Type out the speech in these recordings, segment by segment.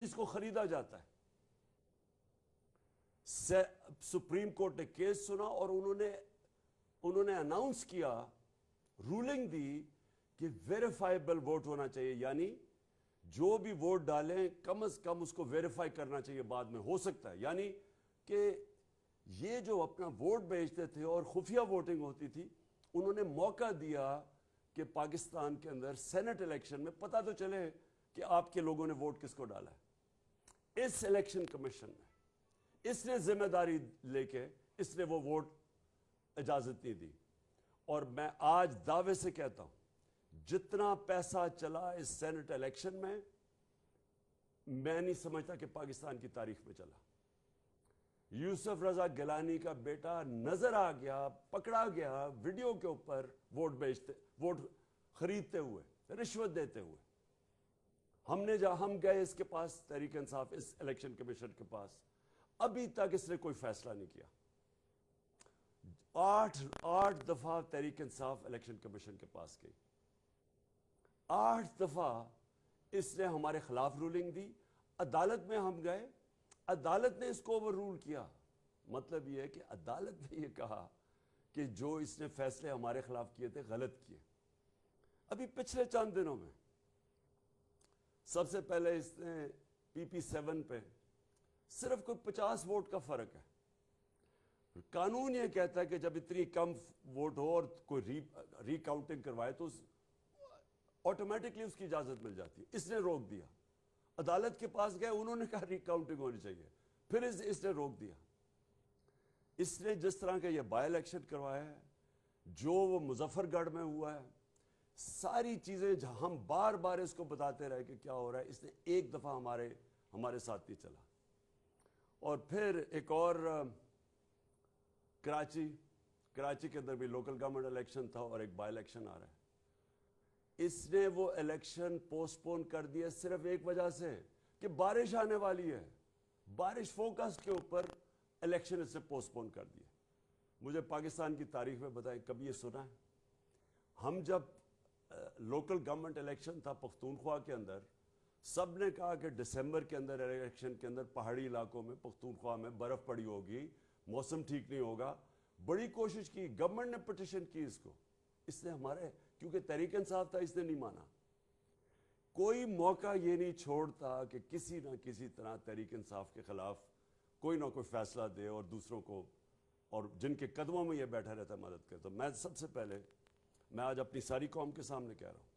چیز کو خریدا جاتا ہے. سپریم کورٹ نے کیس سنا اور انہوں نے اناؤنس کیا, رولنگ دی کہ ویریفائبل ووٹ ہونا چاہیے, یعنی جو بھی ووٹ ڈالیں کم از کم اس کو ویریفائی کرنا چاہیے بعد میں, ہو سکتا ہے. یعنی کہ یہ جو اپنا ووٹ بھیجتے تھے اور خفیہ ووٹنگ ہوتی تھی, انہوں نے موقع دیا کہ پاکستان کے اندر سینٹ الیکشن میں پتہ تو چلے کہ آپ کے لوگوں نے ووٹ کس کو ڈالا ہے. اس الیکشن کمیشن نے اس نے ذمہ داری لے کے اس نے وہ ووٹ اجازت نہیں دی. اور میں آج دعوے سے کہتا ہوں, جتنا پیسہ چلا اس سینٹ الیکشن میں نہیں سمجھتا کہ پاکستان کی تاریخ میں چلا. یوسف رضا گیلانی کا بیٹا نظر آ گیا, پکڑا گیا ویڈیو کے اوپر ووٹ خریدتے ہوئے, رشوت دیتے ہوئے. ہم گئے اس کے پاس, تحریک انصاف, اس الیکشن کمیشن کے پاس, ابھی تک اس نے کوئی فیصلہ نہیں کیا. 8 دفعہ تحریک انصاف الیکشن کمیشن کے پاس گئی, 8 دفعہ اس نے ہمارے خلاف رولنگ دی. عدالت میں ہم گئے, عدالت نے اس کو اوور رول کیا. مطلب یہ ہے کہ عدالت نے یہ کہا کہ جو اس نے فیصلے ہمارے خلاف کیے تھے غلط کیے. ابھی پچھلے چند دنوں میں سب سے پہلے اس نے PP7 پہ صرف کوئی 50 ووٹ کا فرق ہے. قانون یہ کہتا ہے کہ جب اتنی کم ووٹ ہو اور کوئی ری کاؤنٹنگ کروائے تو آٹومیٹکلی اس کی اجازت مل جاتی ہے. اس نے روک دیا. عدالت کے پاس گئے, انہوں نے کہا ری کاؤنٹنگ ہونی چاہیے, پھر اس نے روک دیا. اس نے جس طرح کا یہ بائی الیکشن کروایا ہے, جو وہ مظفر گڑھ میں ہوا ہے, ساری چیزیں ہم بار بار اس کو بتاتے رہے کہ کیا ہو رہا ہے, اس نے ایک دفعہ ہمارے ساتھ نہیں چلا. اور پھر ایک اور کراچی کے اندر بھی لوکل گورنمنٹ الیکشن تھا اور ایک بائی الیکشن آ رہا ہے. اس نے وہ الیکشن پوسٹ پون کر دیا صرف ایک وجہ سے کہ بارش آنے والی ہے. بارش فوکس کے اوپر الیکشن اس نے پوسٹ پون کر دیا. مجھے پاکستان کی تاریخ میں بتائیں کبھی یہ سنا ہے؟ ہم جب لوکل گورنمنٹ الیکشن تھا پختونخوا کے اندر, سب نے کہا کہ دسمبر کے اندر الیکشن کے اندر پہاڑی علاقوں میں پختونخوا میں برف پڑی ہوگی, موسم ٹھیک نہیں ہوگا. بڑی کوشش کی, گورنمنٹ نے پٹیشن کی اس کو. اس نے کیونکہ تحریک انصاف تھا, اس نے نہیں مانا. کوئی موقع یہ نہیں چھوڑتا کہ کسی نہ کسی طرح تحریک انصاف کے خلاف کوئی نہ کوئی فیصلہ دے اور دوسروں کو, اور جن کے قدموں میں یہ بیٹھا رہتا ہے مدد کرے. تو میں سب سے پہلے میں آج اپنی ساری قوم کے سامنے کہہ رہا ہوں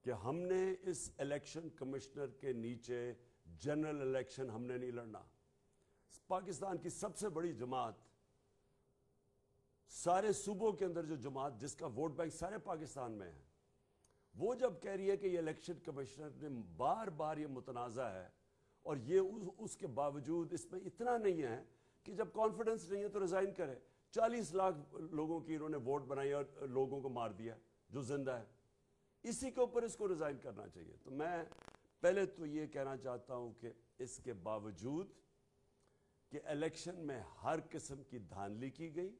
کہ ہم نے اس الیکشن کمشنر کے نیچے جنرل الیکشن ہم نے نہیں لڑنا. پاکستان کی سب سے بڑی جماعت, سارے صوبوں کے اندر جو جماعت جس کا ووٹ بینک سارے پاکستان میں ہے, وہ جب کہہ رہی ہے کہ یہ الیکشن کمشنر نے بار بار یہ متنازع ہے, اور یہ اس کے باوجود اس میں اتنا نہیں ہے کہ جب کانفیڈنس نہیں ہے تو ریزائن کرے. 40 لاکھ لوگوں کی انہوں نے ووٹ بنائی اور لوگوں کو مار دیا جو زندہ ہے, اسی کے اوپر اس کو ریزائن کرنا چاہیے. تو میں پہلے تو یہ کہنا چاہتا ہوں کہ اس کے باوجود کہ الیکشن میں ہر قسم کی دھاندلی کی گئی,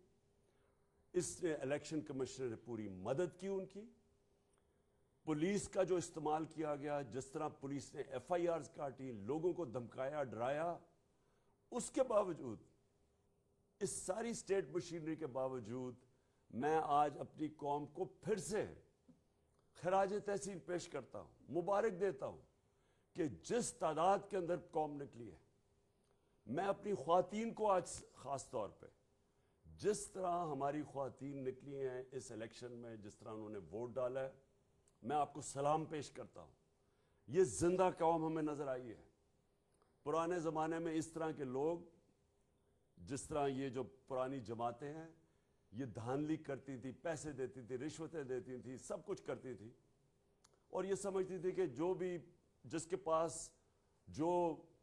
اس نے الیکشن کمشنر نے پوری مدد کی ان کی. پولیس کا جو استعمال کیا گیا, جس طرح پولیس نے FIRs کاٹی, لوگوں کو دھمکایا, ڈرایا, اس کے باوجود, اس ساری سٹیٹ مشینری کے باوجود, میں آج اپنی قوم کو پھر سے خراج تحسین پیش کرتا ہوں, مبارک دیتا ہوں کہ جس تعداد کے اندر قوم نکلی ہے. میں اپنی خواتین کو آج خاص طور پہ, جس طرح ہماری خواتین نکلی ہیں اس الیکشن میں, جس طرح انہوں نے ووٹ ڈالا ہے, میں آپ کو سلام پیش کرتا ہوں. یہ زندہ قوم ہمیں نظر آئی ہے. پرانے زمانے میں اس طرح کے لوگ, جس طرح یہ جو پرانی جماعتیں ہیں, یہ دھاندلی کرتی تھی, پیسے دیتی تھی, رشوتیں دیتی تھی, سب کچھ کرتی تھی, اور یہ سمجھتی تھی کہ جو بھی جس کے پاس جو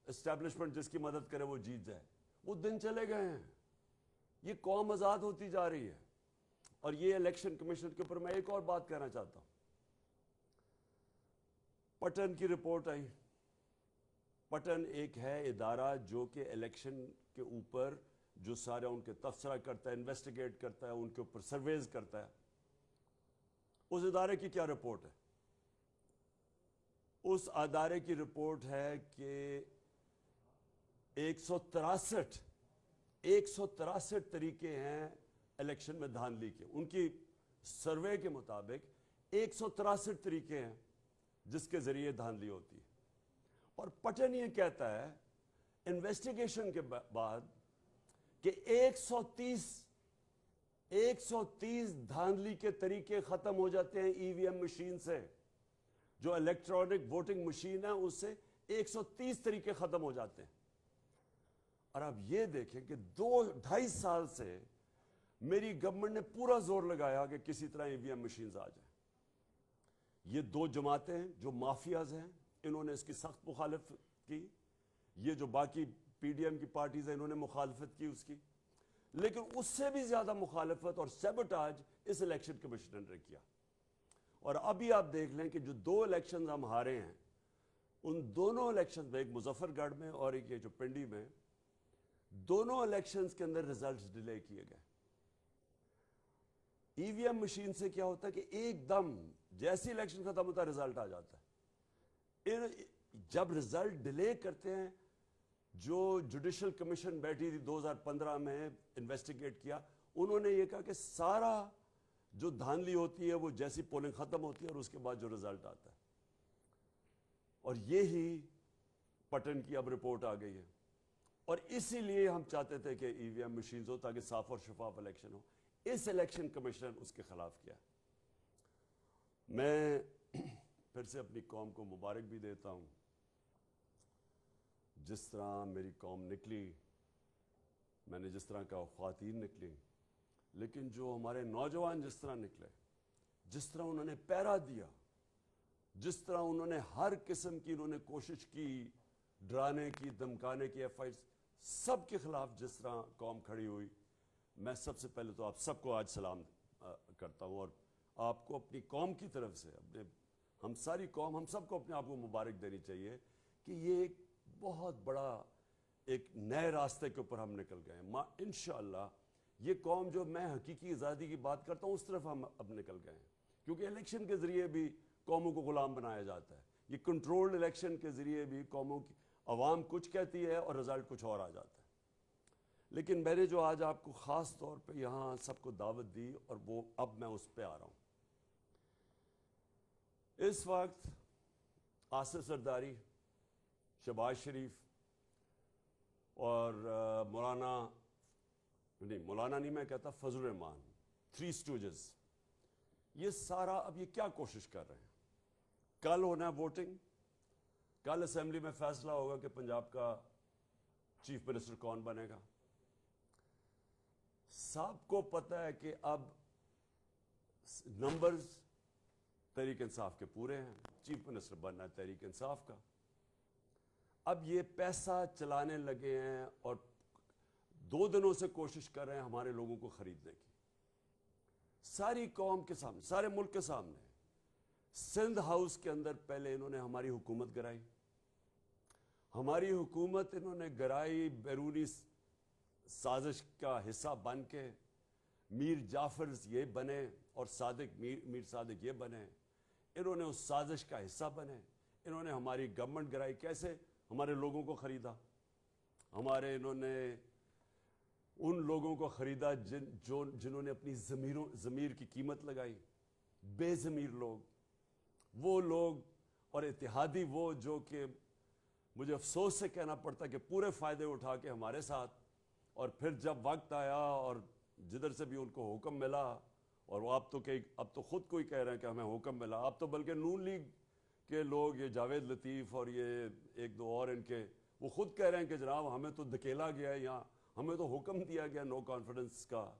اسٹیبلشمنٹ جس کی مدد کرے وہ جیت جائے. وہ دن چلے گئے ہیں. یہ قوم آزاد ہوتی جا رہی ہے. اور یہ الیکشن کمیشن کے اوپر میں ایک اور بات کہنا چاہتا ہوں. پٹن کی رپورٹ آئی. پٹن ایک ہے ادارہ جو کہ الیکشن کے اوپر جو سارے ان کے تبصرہ کرتا ہے, انویسٹیگیٹ کرتا ہے, ان کے اوپر سرویز کرتا ہے. اس ادارے کی کیا رپورٹ ہے؟ اس ادارے کی رپورٹ ہے کہ 163 طریقے ہیں الیکشن میں دھاندلی کے. ان کی سروے کے مطابق 163 طریقے ہیں جس کے ذریعے دھاندلی ہوتی ہے. اور پٹن یہ کہتا ہے انویسٹیگیشن کے بعد کہ 130 دھاندلی کے طریقے ختم ہو جاتے ہیں ای وی ایم مشین سے. جو الیکٹرانک ووٹنگ مشین ہے اس سے 130 طریقے ختم ہو جاتے ہیں. اور اب یہ دیکھیں کہ 2-2.5 سال سے میری گورنمنٹ نے پورا زور لگایا کہ کسی طرح ای وی ایم مشینز آ جائیں. یہ 2 جماعتیں ہیں جو مافیاز ہیں، انہوں نے اس کی سخت مخالفت کی. یہ جو باقی پی ڈی ایم کی پارٹیز ہیں انہوں نے مخالفت کی اس کی. لیکن اس سے بھی زیادہ مخالفت اور سیبوٹاج اس الیکشن کمیشنر نے کیا. اور ابھی آپ دیکھ لیں کہ جو 2 الیکشنز ہم ہارے ہیں ان دونوں الیکشنز میں، ایک مظفر گڑھ میں اور ایک یہ جو پنڈی میں، دونوں الیکشنز کے اندر ریزلٹس ڈیلے کیے گئے. ای وی ایم مشین سے کیا ہوتا ہے کہ ایک دم جیسی الیکشن ختم ہوتا ہے رزلٹ آ جاتا ہے. جب رزلٹ ڈیلے کرتے ہیں، جو جوڈیشل کمیشن بیٹھی تھی 2015 میں انویسٹیگیٹ کیا، انہوں نے یہ کہا کہ سارا جو دھاندلی ہوتی ہے وہ جیسی پولنگ ختم ہوتی ہے اور اس کے بعد جو رزلٹ آتا ہے. اور یہی پٹن کی اب رپورٹ آ گئی ہے. اور اسی لیے ہم چاہتے تھے کہ ای وی ایم مشینز ہو تاکہ صاف اور شفاف الیکشن ہو. اس الیکشن کمیشن اس کے خلاف کیا. میں پھر سے اپنی قوم کو مبارک بھی دیتا ہوں. جس طرح میری قوم نکلی، میں نے جس طرح کا خواتین نکلی، لیکن جو ہمارے نوجوان جس طرح نکلے، جس طرح انہوں نے پیرا دیا، جس طرح انہوں نے ہر قسم کی انہوں نے کوشش کی، ڈرانے کی، دمکانے کی، ایف آئی سب کے خلاف جس طرح قوم کھڑی ہوئی، میں سب سے پہلے تو آپ سب کو آج سلام کرتا ہوں. اور آپ کو اپنی قوم کی طرف سے، ہم ساری قوم، ہم سب کو اپنے آپ کو مبارک دینی چاہیے کہ یہ ایک بہت بڑا ایک نئے راستے کے اوپر ہم نکل گئے ہیں. انشاءاللہ یہ قوم جو میں حقیقی آزادی کی بات کرتا ہوں اس طرف ہم اب نکل گئے ہیں. کیونکہ الیکشن کے ذریعے بھی قوموں کو غلام بنایا جاتا ہے. یہ کنٹرولڈ الیکشن کے ذریعے بھی قوموں کی عوام کچھ کہتی ہے اور رزلٹ کچھ اور آ جاتا ہے. لیکن میں نے جو آج آپ کو خاص طور پہ یہاں سب کو دعوت دی، اور وہ اب میں اس پہ آ رہا ہوں. اس وقت آصف زرداری، شہباز شریف اور مولانا نہیں میں کہتا، فضل الرحمان، 3 اسٹوجز، یہ سارا اب یہ کیا کوشش کر رہے ہیں. کل ہونا ہے ووٹنگ، کل اسمبلی میں فیصلہ ہوگا کہ پنجاب کا چیف منسٹر کون بنے گا. سب کو پتہ ہے کہ اب نمبرز تحریک انصاف کے پورے ہیں، چیف منسٹر بننا ہے تحریک انصاف کا. اب یہ پیسہ چلانے لگے ہیں اور 2 دنوں سے کوشش کر رہے ہیں ہمارے لوگوں کو خریدنے کی. ساری قوم کے سامنے، سارے ملک کے سامنے، سندھ ہاؤس کے اندر پہلے انہوں نے ہماری حکومت گرائی. ہماری حکومت انہوں نے گرائی بیرونی سازش کا حصہ بن کے. میر جعفر یہ بنے اور میر صادق یہ بنے، انہوں نے اس سازش کا حصہ بنے. انہوں نے ہماری گورنمنٹ گرائی. کیسے؟ ہمارے لوگوں کو خریدا. انہوں نے ان لوگوں کو خریدا جنہوں نے اپنی ضمیر کی قیمت لگائی. بے ضمیر لوگ، وہ لوگ اور اتحادی وہ جو کہ مجھے افسوس سے کہنا پڑتا کہ پورے فائدے اٹھا کے ہمارے ساتھ، اور پھر جب وقت آیا اور جدھر سے بھی ان کو حکم ملا، اور وہ اب تو خود کو ہی کہہ رہے ہیں کہ ہمیں حکم ملا. اب تو بلکہ نون لیگ کے لوگ، یہ جاوید لطیف اور یہ 1-2 اور ان کے، وہ خود کہہ رہے ہیں کہ جناب ہمیں تو دھکیلا گیا ہے، یہاں ہمیں تو حکم دیا گیا نو کانفیڈنس کا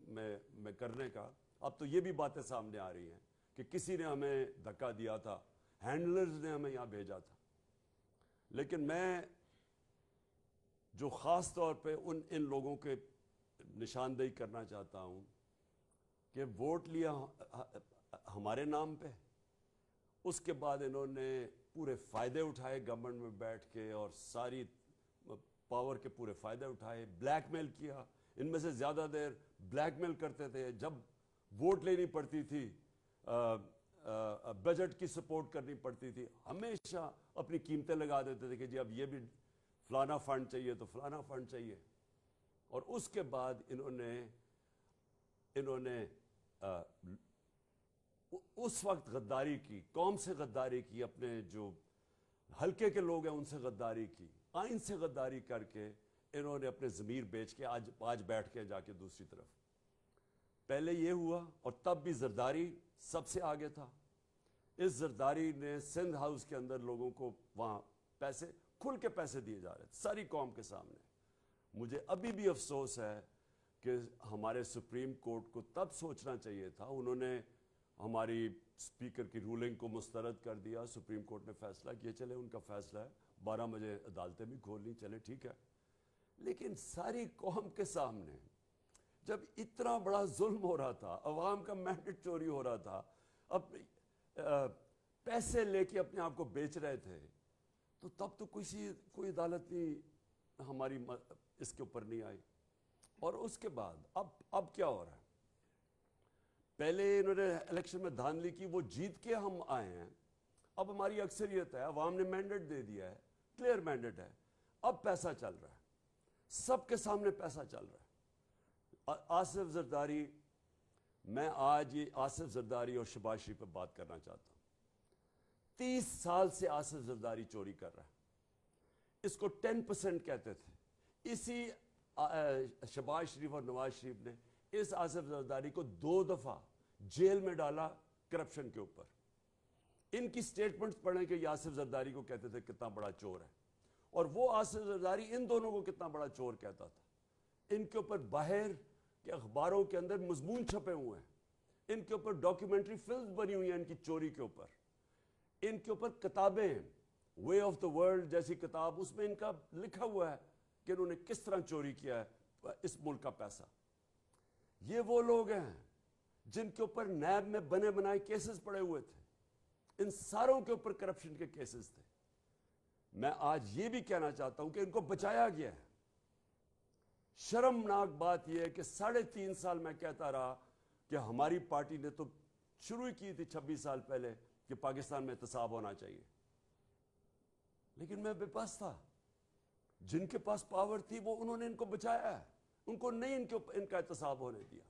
میں کرنے کا. اب تو یہ بھی باتیں سامنے آ رہی ہیں کہ کسی نے ہمیں دھکا دیا تھا، ہینڈلرز نے ہمیں یہاں بھیجا تھا. لیکن میں جو خاص طور پہ ان لوگوں کے نشاندہی کرنا چاہتا ہوں کہ ووٹ لیا ہمارے نام پہ، اس کے بعد انہوں نے پورے فائدے اٹھائے گورنمنٹ میں بیٹھ کے، اور ساری پاور کے پورے فائدے اٹھائے. بلیک میل کیا. ان میں سے زیادہ دیر بلیک میل کرتے تھے. جب ووٹ لینی پڑتی تھی بجٹ کی سپورٹ کرنی پڑتی تھی، ہمیشہ اپنی قیمتیں لگا دیتے تھے کہ جی اب یہ بھی فلانا فنڈ چاہیے تو فلانا فنڈ چاہیے. اور اس کے بعد انہوں نے اس وقت غداری کی، قوم سے غداری کی، اپنے جو حلقے کے لوگ ہیں ان سے غداری کی، آئین سے غداری کر کے انہوں نے اپنے ضمیر بیچ کے آج بیٹھ کے جا کے دوسری طرف. پہلے یہ ہوا، اور تب بھی زرداری سب سے آگے تھا. اس زرداری نے سندھ ہاؤس کے اندر لوگوں کو وہاں پیسے کھل کے پیسے دیے جا رہے تھے ساری قوم کے سامنے. مجھے ابھی بھی افسوس ہے کہ ہمارے سپریم کورٹ کو تب سوچنا چاہیے تھا. انہوں نے ہماری اسپیکر کی رولنگ کو مسترد کر دیا. سپریم کورٹ نے فیصلہ کیا، چلے ان کا فیصلہ ہے، 12 بجے عدالتیں بھی کھول لیں، چلے ٹھیک ہے. لیکن ساری قوم کے سامنے جب اتنا بڑا ظلم ہو رہا تھا، عوام کا مینڈیٹ چوری ہو رہا تھا، اب پیسے لے کے اپنے آپ کو بیچ رہے تھے، تو تب تو کوئی عدالت نہیں ہماری اس کے اوپر نہیں آئی. اور اس کے بعد اب کیا ہو رہا ہے؟ پہلے انہوں نے الیکشن میں دھاندلی کی، وہ جیت کے ہم آئے ہیں، اب ہماری اکثریت ہے، عوام نے مینڈیٹ دے دیا ہے، کلیئر مینڈیٹ ہے، اب پیسہ چل رہا ہے، سب کے سامنے پیسہ چل رہا ہے. آصف زرداری، میں آج یہ آصف زرداری اور شہباز شریف پہ بات کرنا چاہتا ہوں. 30 سال سے آصف زرداری چوری کر رہا ہے. اس کو 10% کہتے تھے. اسی شہباز شریف اور نواز شریف نے اس آصف زرداری کو 2 دفعہ جیل میں ڈالا کرپشن کے اوپر. ان کی سٹیٹمنٹس پڑھیں کہ یہ آصف زرداری کو کہتے تھے کتنا بڑا چور ہے، اور وہ آصف زرداری ان دونوں کو کتنا بڑا چور کہتا تھا. ان کے اوپر باہر کے اخباروں کے اندر مضمون چھپے ہوئے ہیں، ان کے اوپر ڈاکیومنٹری فلمز بنی ہوئی ہیں ان کی چوری کے اوپر، ان کے اوپر کتابیں ہیں، وے آف دا ورلڈ جیسی کتاب، اس میں ان کا لکھا ہوا ہے کہ انہوں نے کس طرح چوری کیا ہے اس ملک کا پیسہ. یہ وہ لوگ ہیں جن کے اوپر نیب میں بنے بنائے کیسز پڑے ہوئے تھے. ان ساروں کے اوپر کرپشن کے کیسز تھے. میں آج یہ بھی کہنا چاہتا ہوں کہ ان کو بچایا گیا ہے. شرمناک بات یہ ہے کہ 3.5 سال میں کہتا رہا کہ ہماری پارٹی نے تو شروع کی تھی 26 سال پہلے کہ پاکستان میں احتساب ہونا چاہیے، لیکن میں بے بس تھا. جن کے پاس پاور تھی وہ انہوں نے ان کو بچایا ہے، ان کو نہیں ان کا احتساب ہونے دیا.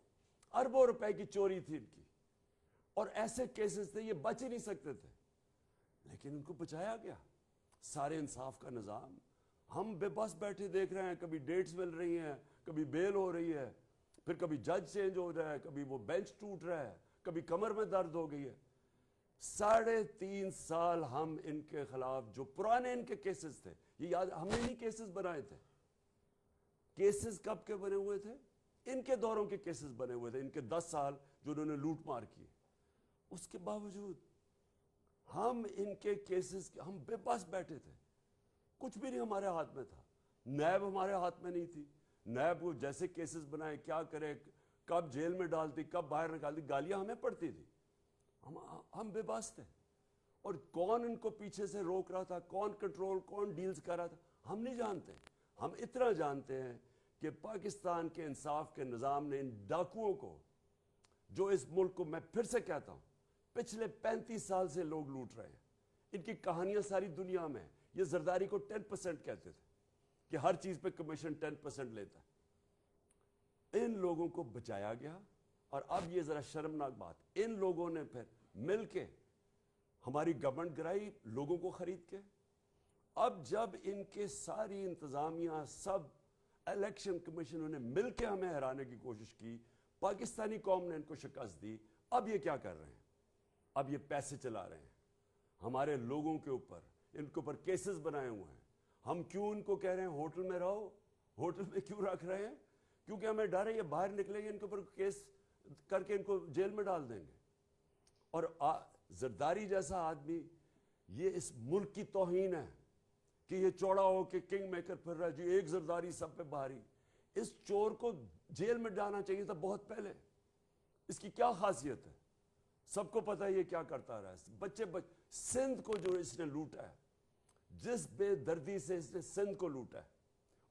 اربوں روپے کی چوری تھی ان کی، اور ایسے کیسز تھے یہ بچ ہی نہیں سکتے تھے، لیکن ان کو بچایا گیا. سارے انصاف کا نظام، ہم بے بس بیٹھے دیکھ رہے ہیں، کبھی ڈیٹس مل رہی ہیں، کبھی بیل ہو رہی ہے، پھر کبھی جج چینج ہو رہا ہے، کبھی وہ بینچ ٹوٹ رہا ہے، کبھی کمر میں درد ہو گئی ہے. 3.5 سال ہم ان کے خلاف جو پرانے ان کے کیسز تھے، یہ یاد، ہم نے نہیں کیسز بنائے تھے. کیسز کب کے بنے ہوئے تھے؟ ان کے دوروں کے کیسز بنے ہوئے تھے، ان کے 10 سال جو انہوں نے لوٹ مار کی. اس کے باوجود ہم ان کے کیسز، ہم بے بس بیٹھے تھے، کچھ بھی نہیں ہمارے ہاتھ میں تھا. نیب ہمارے ہاتھ میں نہیں تھی. نیب کو جیسے کیسز بنائے، کیا کرے، کب جیل میں ڈالتی، کب باہر نکالتی، گالیاں ہمیں پڑتی تھی. ہم بے بس تھے. اور کون ان کو پیچھے سے روک رہا تھا، کون کنٹرول، کون ڈیلز کر رہا تھا، ہم نہیں جانتے. ہم اتنا جانتے ہیں کہ پاکستان کے انصاف کے نظام نے ان ڈاکوؤں کو، جو اس ملک کو، میں پھر سے کہتا ہوں، پچھلے 35 سال سے لوگ لوٹ رہے ہیں، ان کی کہانیاں ساری دنیا میں. یہ زرداری کو 10% کہتے تھے کہ ہر چیز پہ کمیشن 10% لیتا ہے. ان لوگوں کو بچایا گیا. اور اب یہ ذرا شرمناک بات، ان لوگوں نے پھر مل کے ہماری گورنمنٹ گرائی لوگوں کو خرید کے. اب جب ان کے ساری انتظامیہ، سب الیکشن کمیشنوں نے مل کے ہمیں ہرانے کی کوشش کی، پاکستانی قوم نے ان کو شکست دی. اب یہ کیا کر رہے ہیں؟ اب یہ پیسے چلا رہے ہیں ہمارے لوگوں کے اوپر، ان کے اوپر کیسز بنائے ہوئے ہیں. ہم کیوں ان کو کہہ رہے ہیں ہوٹل میں رہو؟ ہوٹل میں کیوں رکھ رہے ہیں؟ کیونکہ ہمیں ڈر ہے یہ باہر نکلیں گے، ان کے اوپر کیس کر کے ان کو جیل میں ڈال دیں گے. اور زرداری جیسا آدمی، یہ اس ملک کی توہین ہے کہ یہ چوڑا ہو کے کنگ میکر پھر رہا ہے، جی ایک زرداری سب پہ بھاری. اس چور کو جیل میں ڈالنا چاہیے تھا بہت پہلے. اس کی کیا خاصیت ہے؟ سب کو پتہ ہے یہ کیا کرتا رہا ہے. سندھ کو جو اس نے لوٹا ہے، جس بے دردی سے اس نے سندھ کو لوٹا ہے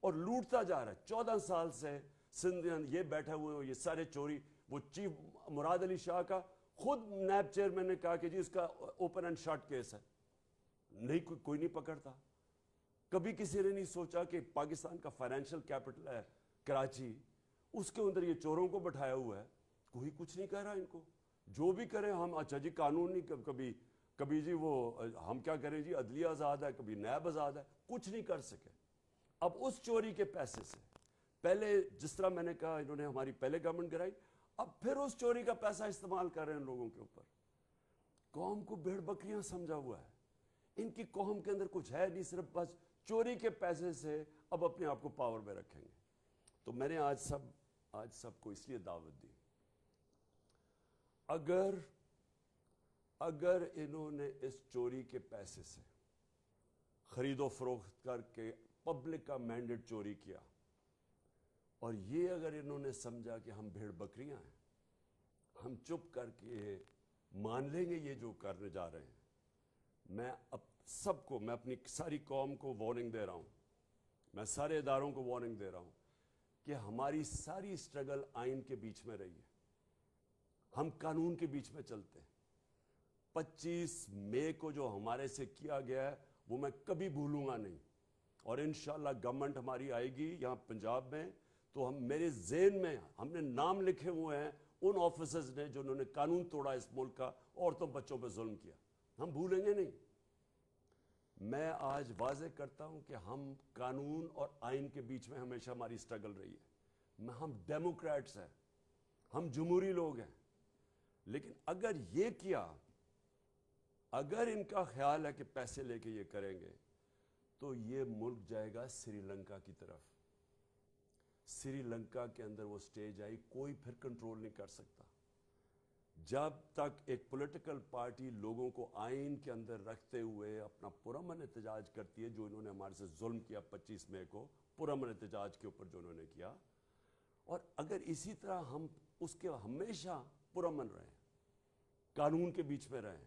اور لوٹتا جا رہا ہے. 14 سال سے سندھ یہ بیٹھے ہوئے ہیں، یہ سارے چوری. وہ چیف مراد علی شاہ کا خود نیب چیئرمین نے کہا کہ جی اس کا اوپن اینڈ شٹ کیس ہے، نہیں کوئی نہیں پکڑتا. کبھی کسی نے نہیں سوچا کہ پاکستان کا فائنینشیل کیپٹل ہے کراچی، اس کے اندر یہ چوروں کو بٹھایا ہوا ہے، کوئی کچھ نہیں کہہ رہا ان کو. جو بھی کریں ہم، اچھا جی قانون نہیں، کبھی جی وہ ہم کیا کریں جی عدلیہ آزاد ہے، کبھی نیب آزاد ہے، کچھ نہیں کر سکے. اب اس چوری کے پیسے سے پہلے جس طرح میں نے کہا انہوں نے ہماری پہلے گورنمنٹ گرائی، اب پھر اس چوری کا پیسہ استعمال کر رہے ہیں لوگوں کے اوپر. قوم کو بھیڑ بکریاں سمجھا ہوا ہے. ان کی قوم کے اندر کچھ ہے نہیں، صرف بس چوری کے پیسے سے اب اپنے آپ کو پاور میں رکھیں گے. تو میں نے آج سب کو اس لیے دعوت دی، اگر انہوں نے اس چوری کے پیسے سے خرید و فروخت کر کے پبلک کا مینڈیٹ چوری کیا، اور یہ اگر انہوں نے سمجھا کہ ہم بھیڑ بکریاں ہیں، ہم چپ کر کے مان لیں گے یہ جو کرنے جا رہے ہیں، میں میں اپنی ساری قوم کو وارننگ دے رہا ہوں، میں سارے اداروں کو وارننگ دے رہا ہوں کہ ہماری ساری سٹرگل آئین کے بیچ میں رہی ہے، ہم قانون کے بیچ میں چلتے ہیں. 25 مئی کو جو ہمارے سے کیا گیا ہے وہ میں کبھی بھولوں گا نہیں، اور انشاءاللہ گورنمنٹ ہماری آئے گی یہاں پنجاب میں تو میرے ذہن میں ہم نے نام لکھے ہوئے ہیں ان آفیسرز نے جنہوں نے قانون توڑا اس ملک کا، عورتوں بچوں پہ ظلم کیا، ہم بھولیں گے نہیں. میں آج واضح کرتا ہوں کہ ہم قانون اور آئین کے بیچ میں ہمیشہ ہماری سٹرگل رہی ہے. ہم ڈیموکریٹس ہیں، ہم جمہوری لوگ ہیں، لیکن اگر یہ کیا، اگر ان کا خیال ہے کہ پیسے لے کے یہ کریں گے تو یہ ملک جائے گا سری لنکا کی طرف. سری لنکا کے اندر وہ سٹیج آئی، کوئی پھر کنٹرول نہیں کر سکتا. جب تک ایک پولیٹیکل پارٹی لوگوں کو آئین کے اندر رکھتے ہوئے اپنا پرامن احتجاج کرتی ہے، جو انہوں نے ہمارے سے ظلم کیا 25 مئی کو پرامن احتجاج کے اوپر جو انہوں نے کیا، اور اگر اسی طرح ہم اس کے ہمیشہ پرامن رہیں، قانون کے بیچ میں رہیں،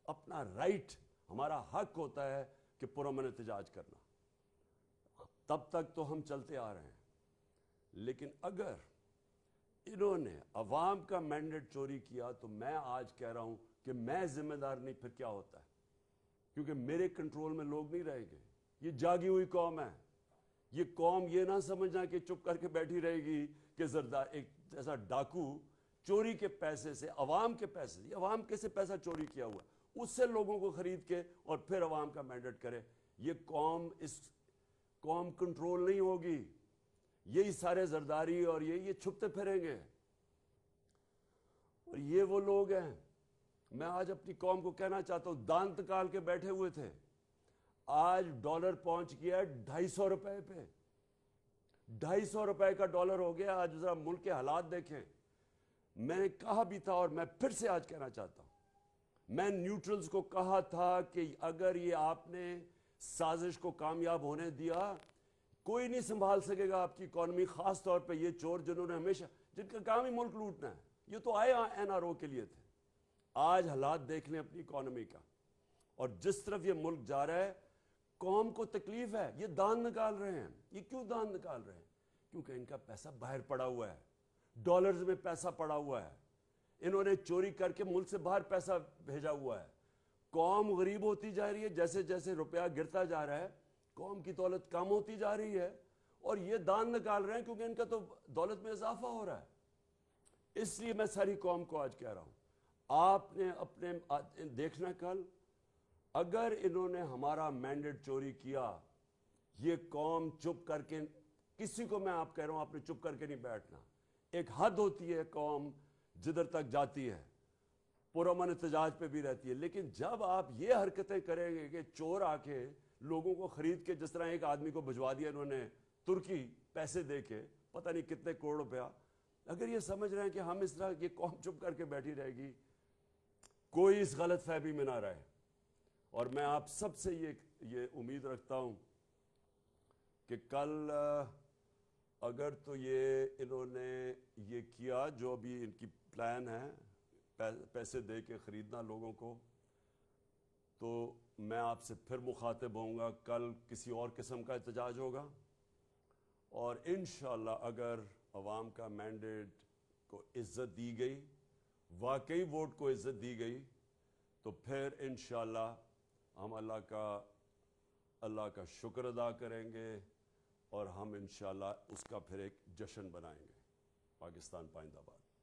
اپنا رائٹ، ہمارا حق ہوتا ہے کہ پرامن احتجاج کرنا، تب تک تو ہم چلتے آ رہے ہیں. لیکن اگر انہوں نے عوام کا مینڈیٹ چوری کیا تو میں آج کہہ رہا ہوں کہ میں ذمہ دار نہیں، پھر کیا ہوتا ہے، کیونکہ میرے کنٹرول میں لوگ نہیں رہیں گے. یہ جاگی ہوئی قوم ہے. یہ قوم یہ نہ سمجھنا کہ چپ کر کے بیٹھی رہے گی کہ ایک جیسا ڈاکو چوری کے پیسے سے، عوام کے پیسے سے، عوام کیسے پیسہ چوری کیا ہوا اس سے لوگوں کو خرید کے اور پھر عوام کا مینڈیٹ کرے. یہ قوم کنٹرول نہیں ہوگی. یہی سارے زرداری اور یہ چھپتے پھریں گے، اور یہ وہ لوگ ہیں. میں آج اپنی قوم کو کہنا چاہتا ہوں، دانت نکال کے بیٹھے ہوئے تھے، آج ڈالر پہنچ گیا 250 روپے پہ، 250 روپے کا ڈالر ہو گیا. آج ذرا ملک کے حالات دیکھیں. میں نے کہا بھی تھا اور میں پھر سے آج کہنا چاہتا ہوں، میں نیوٹرلز کو کہا تھا کہ اگر یہ آپ نے سازش کو کامیاب ہونے دیا، کوئی نہیں سنبھال سکے گا آپ کی اکانومی، خاص طور پہ یہ چور جنہوں نے ہمیشہ، جن کا کام ہی ملک لوٹنا ہے. یہ تو آئے NRO کے لیے تھے. آج حالات دیکھ لیں اپنی اکانومی کا، اور جس طرف یہ ملک جا رہا ہے، قوم کو تکلیف ہے. یہ دان نکال رہے ہیں. یہ کیوں دان نکال رہے ہیں؟ کیونکہ ان کا پیسہ باہر پڑا ہوا ہے، ڈالرز میں پیسہ پڑا ہوا ہے. انہوں نے چوری کر کے ملک سے باہر پیسہ بھیجا ہوا ہے. قوم غریب ہوتی جا رہی ہے، جیسے جیسے روپیہ گرتا جا رہا ہے قوم کی دولت کم ہوتی جا رہی ہے، اور یہ دان نکال رہے ہیں کیونکہ ان کا تو دولت میں اضافہ ہو رہا ہے. اس لیے میں ساری قوم کو آج کہہ رہا ہوں، آپ نے اپنے دیکھنا کل اگر انہوں نے ہمارا مینڈیٹ چوری کیا، یہ قوم چپ کر کے، کسی کو میں آپ کہہ رہا ہوں آپ نے چپ کر کے نہیں بیٹھنا. ایک حد ہوتی ہے قوم جدھر تک جاتی ہے، پرامن احتجاج پہ بھی رہتی ہے. لیکن جب آپ یہ حرکتیں کریں گے کہ چور آ کے لوگوں کو خرید کے، جس طرح ایک آدمی کو بھجوا دیا انہوں نے ترکی پیسے دے کے پتہ نہیں کتنے کروڑ روپیہ، اگر یہ سمجھ رہے ہیں کہ ہم اس طرح یہ قوم چپ کر کے بیٹھی رہے گی، کوئی اس غلط فہمی میں نہ رہے. اور میں آپ سب سے یہ امید رکھتا ہوں کہ کل اگر تو یہ انہوں نے یہ کیا جو ابھی ان کی پلان ہے پیسے دے کے خریدنا لوگوں کو، تو میں آپ سے پھر مخاطب ہوں گا. کل کسی اور قسم کا احتجاج ہوگا، اور انشاءاللہ اگر عوام کا مینڈیٹ کو عزت دی گئی واقعی ووٹ کو عزت دی گئی تو پھر انشاءاللہ ہم اللہ کا شکر ادا کریں گے اور ہم انشاءاللہ اس کا پھر ایک جشن بنائیں گے۔ پاکستان پائندہ باد۔